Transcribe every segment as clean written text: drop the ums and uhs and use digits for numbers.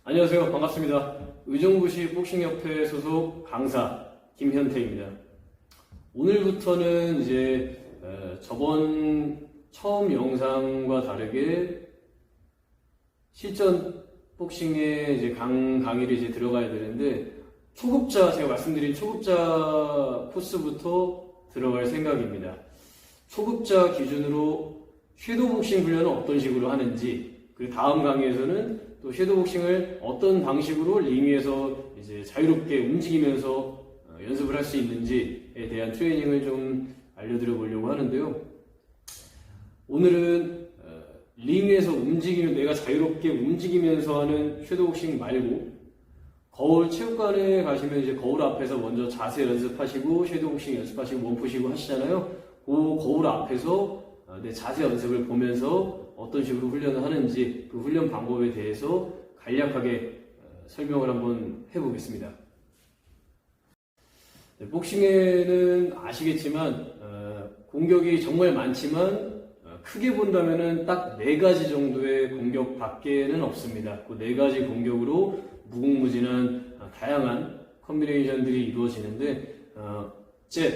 안녕하세요. 반갑습니다. 의정부시 복싱협회 소속 강사 김현태입니다. 오늘부터는 이제 저번 처음 영상과 다르게 실전 복싱에 이제 강의를 이제 들어가야 되는데, 제가 말씀드린 초급자 코스부터 들어갈 생각입니다. 초급자 기준으로 섀도우 복싱 훈련은 어떤 식으로 하는지, 그리고 다음 강의에서는 또 섀도우 복싱을 어떤 방식으로 링 위에서 이제 자유롭게 움직이면서 연습을 할 수 있는지에 대한 트레이닝을 좀 알려드려 보려고 하는데요. 오늘은 링 위에서 내가 자유롭게 움직이면서 하는 섀도우 복싱 말고, 거울 체육관에 가시면 이제 거울 앞에서 먼저 자세 연습하시고 섀도우 복싱 연습하시고 몸 푸시고 하시잖아요. 그 거울 앞에서 내 자세 연습을 보면서 어떤 식으로 훈련을 하는지, 그 훈련 방법에 대해서 간략하게 설명을 한번 해보겠습니다. 복싱에는 아시겠지만 공격이 정말 많지만 크게 본다면은 딱 4가지 정도의 공격 밖에는 없습니다. 그 4가지 공격으로 무궁무진한 다양한 컨비네이션들이 이루어지는데, 잽,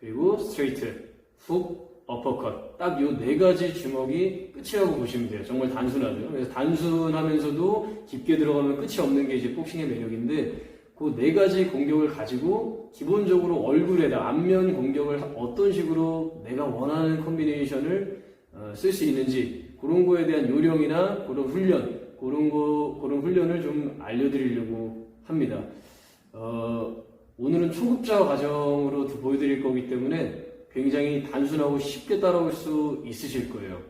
그리고 스트레이트, 훅, 어퍼컷, 딱 요 4가지 주먹이 끝이라고 보시면 돼요. 정말 단순하죠. 그래서 단순하면서도 깊게 들어가면 끝이 없는 게 이제 복싱의 매력인데, 그 4가지 공격을 가지고 기본적으로 얼굴에다 안면 공격을 어떤 식으로 내가 원하는 컨비네이션을 쓸 수 있는지, 그런 거에 대한 요령이나 그런 훈련을 좀 알려드리려고 합니다. 오늘은 초급자 과정으로 보여드릴 거기 때문에 굉장히 단순하고 쉽게 따라올 수 있으실 거예요.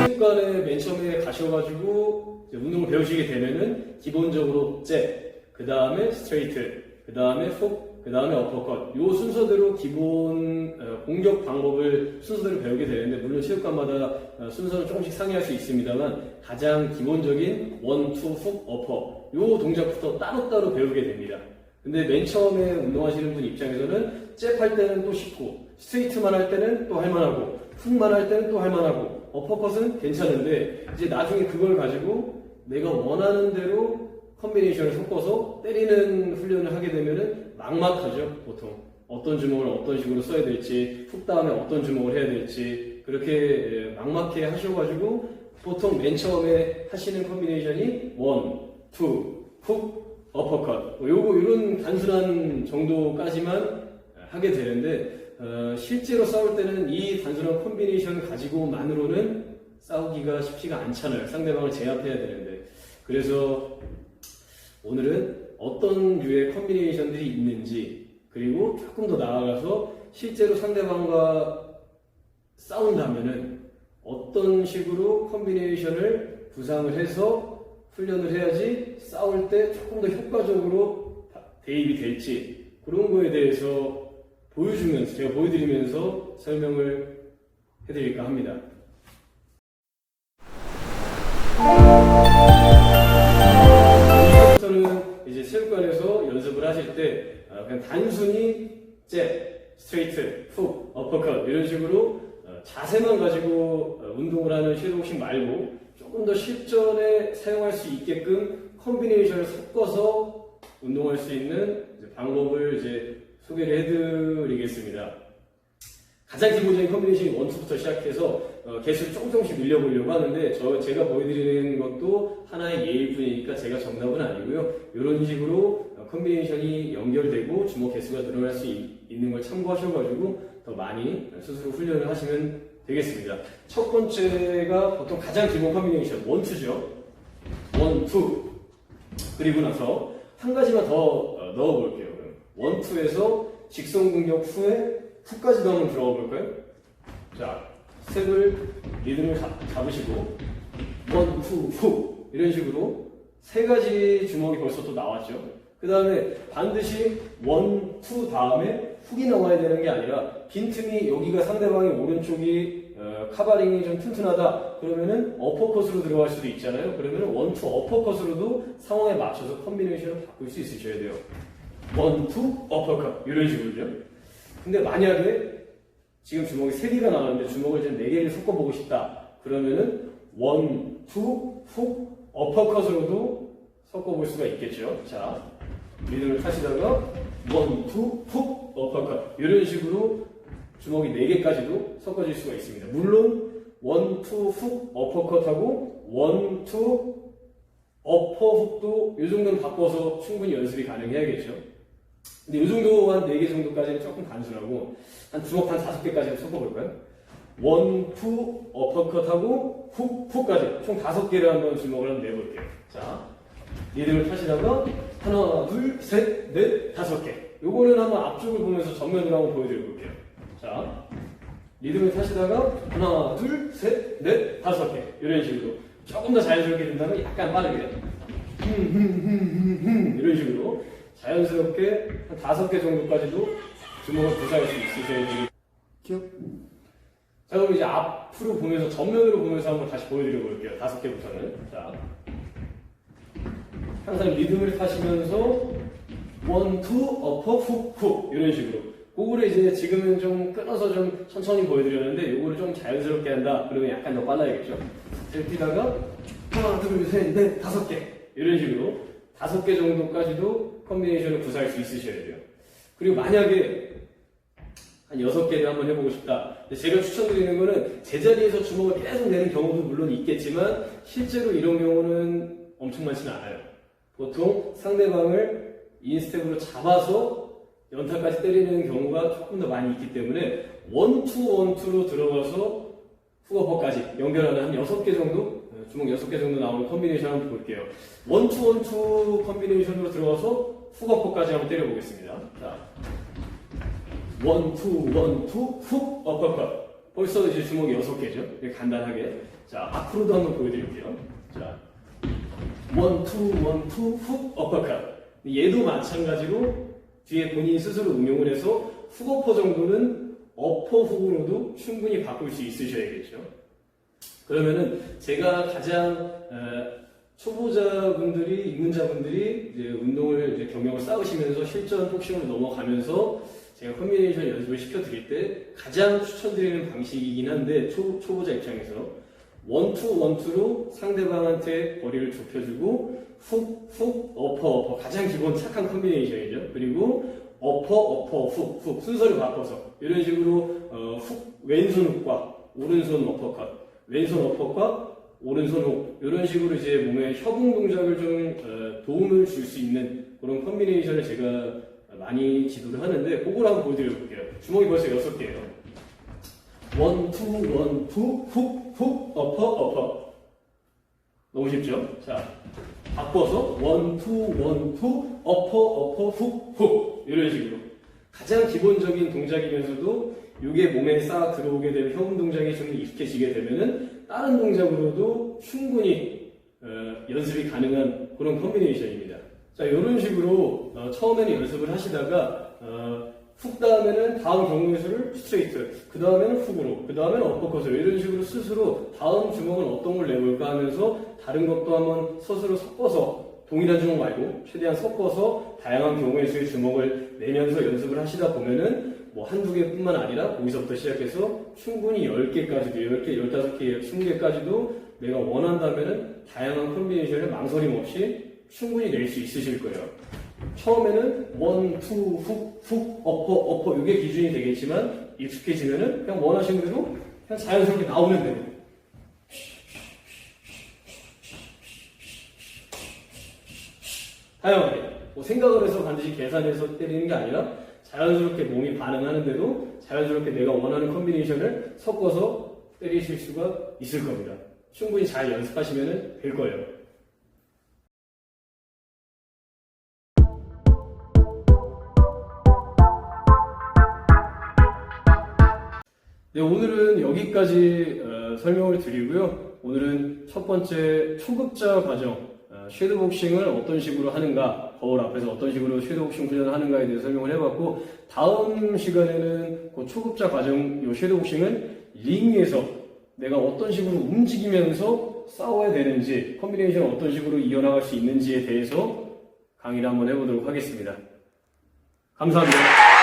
체육관에 맨 처음에 가셔가지고 운동을 배우시게 되면은 기본적으로 잽, 그 다음에 스트레이트, 그 다음에 훅, 그 다음에 어퍼컷, 요 순서대로 기본 공격 방법을 순서대로 배우게 되는데, 물론 체육관마다 순서는 조금씩 상이할 수 있습니다만, 가장 기본적인 원, 투, 훅, 어퍼, 요 동작부터 따로따로 배우게 됩니다. 근데 맨 처음에 운동하시는 분 입장에서는 잽 할 때는 또 쉽고, 스트레이트만 할 때는 또 할만하고, 훅만 할 때는 또 할만하고, 어퍼컷은 괜찮은데, 이제 나중에 그걸 가지고 내가 원하는 대로 컨비네이션을 섞어서 때리는 훈련을 하게 되면은 막막하죠. 보통 어떤 주먹을 어떤 식으로 써야 될지, 훅 다음에 어떤 주먹을 해야 될지, 그렇게 막막해 하셔가지고 보통 맨 처음에 하시는 컨비네이션이 원, 투, 훅, 어퍼컷, 이런 단순한 정도까지만 하게 되는데, 실제로 싸울 때는 이 단순한 컨비네이션 가지고만으로는 싸우기가 쉽지가 않잖아요. 상대방을 제압해야 되는데. 그래서 오늘은 어떤 류의 컨비네이션들이 있는지, 그리고 조금 더 나아가서 실제로 상대방과 싸운다면은 어떤 식으로 컨비네이션을 구상을 해서 훈련을 해야지 싸울 때 조금 더 효과적으로 대입이 될지, 그런 거에 대해서 제가 보여드리면서 설명을 해드릴까 합니다. 이제부터는 이제 체육관에서 연습을 하실 때 그냥 단순히 잽, 스트레이트, 훅, 어퍼컷 이런 식으로 자세만 가지고 운동을 하는 섀도우 복싱 말고, 조금 더 실전에 사용할 수 있게끔 컨비네이션을 섞어서 운동할 수 있는 방법을 이제 소개를 해드리겠습니다. 가장 기본적인 컨비네이션이 1, 2부터 시작해서 개수를 조금씩 늘려보려고 하는데, 제가 보여드리는 것도 하나의 예일 뿐이니까 제가 정답은 아니고요. 이런 식으로 컨비네이션이 연결되고 주먹 개수가 늘어날 수 있는 걸 참고하셔가지고 더 많이 스스로 훈련을 하시면 되겠습니다. 첫 번째가 보통 가장 기본 컨비네이션 1, 2죠. 1, 2. 그리고 나서 한 가지만 더 넣어볼게요. 1, 2에서 직선 공격 후에 훅까지도 한번 들어가 볼까요? 자, 스텝을 리듬을 잡으시고 1, 2, 훅 이런 식으로 3가지 주먹이 벌써 또 나왔죠. 그 다음에 반드시 1, 2 다음에 훅이 나와야 되는 게 아니라, 빈틈이 여기가 상대방의 오른쪽이 카바링이 좀 튼튼하다 그러면은 어퍼컷으로 들어갈 수도 있잖아요. 그러면은 1, 2 어퍼컷으로도 상황에 맞춰서 컨비네이션을 바꿀 수 있으셔야 돼요. 원투 어퍼컷 이런 식으로요. 근데 만약에 지금 주먹이 3개가 나왔는데 주먹을 이제 4개를 섞어보고 싶다. 그러면은 원투 훅 어퍼컷으로도 섞어볼 수가 있겠죠. 자, 리듬을 타시다가 원투 훅 어퍼컷 이런 식으로 주먹이 4개까지도 섞어질 수가 있습니다. 물론 원투 훅 어퍼컷하고 원투 어퍼 훅도 이 정도는 바꿔서 충분히 연습이 가능해야겠죠. 근데 이 정도 한 4개 정도까지는 조금 단순하고 한 주먹 한 5개까지 섞어볼까요? 원투 어퍼컷하고 훅까지 총 5개를 한번 주먹을 한번 내볼게요. 자, 리듬을 타시다가 하나, 둘, 셋, 넷, 5개. 요거는 한번 앞쪽을 보면서 전면으로 한번 보여드려볼게요. 자, 리듬을 타시다가 하나, 둘, 셋, 넷, 5개. 이런 식으로 조금 더 자연스럽게 된다면 약간 빠르게 이런 식으로 자연스럽게 한 5개 정도까지도 주먹을 구사할 수 있으셔야 되겠죠. 자, 그럼 이제 앞으로 보면서 전면으로 보면서 한번 다시 보여드려 볼게요. 5개부터는. 자, 항상 리듬을 타시면서 원투 어퍼 훅 이런 식으로. 그거를 이제 지금은 좀 끊어서 좀 천천히 보여드렸는데 요거를 좀 자연스럽게 한다. 그러면 약간 더 빨라야겠죠. 뛰다가 하나, 둘, 셋, 넷, 5개 이런 식으로 5개 정도까지도 컨비네이션을 구사할 수 있으셔야 돼요. 그리고 만약에 한 6개를 한번 해보고 싶다. 제가 추천드리는 거는 제자리에서 주먹을 계속 내는 경우도 물론 있겠지만 실제로 이런 경우는 엄청 많지는 않아요. 보통 상대방을 인스텝으로 잡아서 연타까지 때리는 경우가 조금 더 많이 있기 때문에 원투로 들어가서 훅어퍼까지 연결하는 한 6개 정도? 주먹 6개 정도 나오는 컨비네이션 한번 볼게요. 원투 컨비네이션으로 들어가서 훅어퍼까지 한번 때려보겠습니다. 자, 원투 훅 어퍼컷. 벌써 이제 주먹이 6개죠. 간단하게. 자, 앞으로도 한번 보여드릴게요. 자, 원투 훅 어퍼컷. 얘도 마찬가지로 뒤에 본인이 스스로 응용을 해서 훅어퍼 정도는 어퍼 훅으로도 충분히 바꿀 수 있으셔야겠죠. 그러면은 제가 가장 초보자분들이, 입문자분들이 이제 운동을 이제 경력을 쌓으시면서 실전 복싱으로 넘어가면서 제가 컨비네이션 연습을 시켜드릴 때 가장 추천드리는 방식이긴 한데 초보자 입장에서 원투로 상대방한테 거리를 좁혀주고 훅 어퍼 가장 기본 착한 컨비네이션이죠. 그리고 어퍼 훅 순서를 바꿔서 이런 식으로 왼손 훅과 오른손 어퍼컷, 왼손 어퍼과 오른손 훅 이런 식으로 이제 몸의 협응 동작을 좀 도움을 줄 수 있는 그런 컨비네이션을 제가 많이 지도를 하는데 그걸 한번 보여드려 볼게요. 주먹이 벌써 6개예요. 원투 훅 어퍼 너무 쉽죠? 자, 바꿔서 원투 어퍼 훅 이런 식으로 가장 기본적인 동작이면서도 이게 몸에 쌓아 들어오게 되면 협응 동작이 좀 익숙해지게 되면은 다른 동작으로도 충분히 연습이 가능한 그런 컨비네이션입니다. 자, 이런 식으로 처음에는 연습을 하시다가 훅 다음에는 다음 경우의 수를 스트레이트, 그 다음에는 훅으로, 그 다음에는 어퍼컷으로 이런 식으로 스스로 다음 주먹은 어떤 걸 내볼까 하면서 다른 것도 한번 스스로 섞어서 동일한 주먹 말고 최대한 섞어서 다양한 경우의 수의 주먹을 내면서 연습을 하시다 보면은 뭐 한두 개뿐만 아니라 거기서부터 시작해서 충분히 10개까지도 10개, 15개, 20개까지도 내가 원한다면은 다양한 컨비네이션을 망설임 없이 충분히 낼 수 있으실 거예요. 처음에는 원투 훅 어퍼 이게 기준이 되겠지만 익숙해지면은 그냥 원하시는 대로 그냥 자연스럽게 나오는 대로 다양하게 뭐 생각을 해서 반드시 계산해서 때리는 게 아니라 자연스럽게 몸이 반응하는 대로 자연스럽게 내가 원하는 컨비네이션을 섞어서 때리실 수가 있을 겁니다. 충분히 잘 연습하시면 될 거예요. 네, 오늘은 여기까지 설명을 드리고요. 오늘은 첫 번째 초급자 과정, 섀도우복싱을 어떤 식으로 하는가, 거울 앞에서 어떤 식으로 섀도우복싱 훈련을 하는가에 대해서 설명을 해봤고, 다음 시간에는 그 초급자 과정, 요 섀도우복싱을 링 위에서 내가 어떤 식으로 움직이면서 싸워야 되는지, 컨비네이션을 어떤 식으로 이어나갈 수 있는지에 대해서 강의를 한번 해보도록 하겠습니다. 감사합니다.